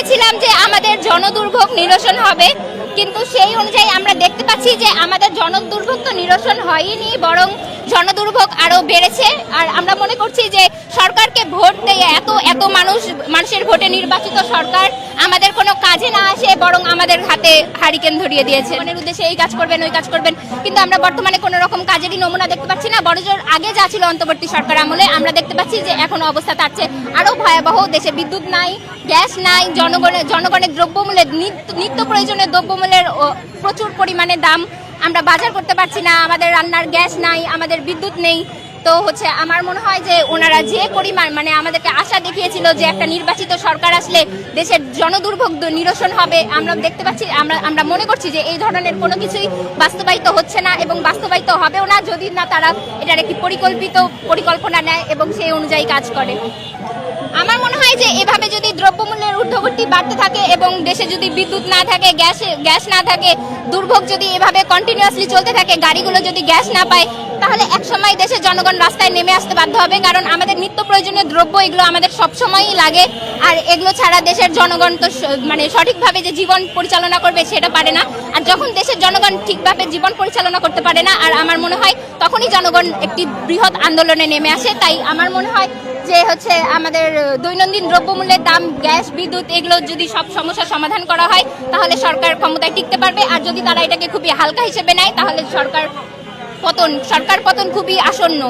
ভেবেছিলাম যে আমাদের জনদুর্ভোগ নিরসন হবে, কিন্তু সেই অনুযায়ী আমরা দেখতে পাচ্ছি যে আমাদের জনদুর্ভোগ তো নিরসন হয়নি, বরং জনদুর্ভোগ আরো বেড়েছে। আর আমরা মনে করছি যে সরকারকে ভোট দিয়ে এত মানুষের ভোটে নির্বাচিত সরকার আমাদের কোনো কাজে না আসে, বরং আমাদের হাতে হারিকেন ধরিয়ে দিয়েছে। মনের উদ্দেশ্যে এই কাজ করবেন, ওই কাজ করবেন, কিন্তু আমরা বর্তমানে কোনো রকম কাজেরই নমুনা দেখতে পাচ্ছি না। বড়জোর আগে যা ছিল অন্তর্বর্তী সরকার আমলে, আমরা দেখতে পাচ্ছি যে এখন অবস্থা তার চেয়ে আরো ভয়াবহ। দেশে বিদ্যুৎ নাই, গ্যাস নাই, জনগণের দ্রব্যমূল্যের নিত্য প্রয়োজনীয় দ্রব্যমূল্যের প্রচুর পরিমাণে দাম, আমরা বাজার করতে পারছি না, আমাদের রান্নার গ্যাস নাই, আমাদের বিদ্যুৎ নেই। তো আমার মনে হয় যে ওনারা যে পরিমাণ আমাদেরকে আশা দেখিয়েছিল যে একটা নির্বাচিত সরকার আসলে দেশের জনদুর্ভোগ নিরসন হবে, আমরা দেখতে পাচ্ছি, আমরা মনে করছি যে এই ধরনের কোনো কিছুই বাস্তবায়িত হচ্ছে না এবং বাস্তবায়িত হবেও না যদি না তারা এটার একটি পরিকল্পনা নেয় এবং সেই অনুযায়ী কাজ করে। আমার মনে হয় যে এভাবে যদি দ্রব্যমূল্যের ঊর্ধ্বগতি বাড়তে থাকে এবং দেশে যদি বিদ্যুৎ না থাকে, গ্যাস না থাকে, দুর্ভোগ যদি এভাবে কন্টিনিউয়াসলি চলতে থাকে, গাড়িগুলো যদি গ্যাস না পায়, তাহলে একসময় দেশের জনগণ রাস্তায় নেমে আসতে বাধ্য হবে। কারণ আমাদের নিত্য প্রয়োজনীয় দ্রব্য এগুলো আমাদের সবসময়ই লাগে, আর এগুলো ছাড়া দেশের জনগণ তো সঠিকভাবে যে জীবন পরিচালনা করবে সেটা পারে না। আর যখন দেশের জনগণ ঠিকভাবে জীবন পরিচালনা করতে পারে না, আর আমার মনে হয় তখনই জনগণ একটি বৃহৎ আন্দোলনে নেমে আসে। তাই আমার মনে হয় যে আমাদের দৈনন্দিন দ্রব্যমূল্যের দাম, গ্যাস, বিদ্যুৎ এগুলো যদি সব সমস্যার সমাধান করা হয় তাহলে সরকার ক্ষমতায় টিকতে পারবে। আর যদি তারা এটাকে খুবই হালকা হিসেবে নেয় তাহলে সরকার পতন খুবই আসন্ন।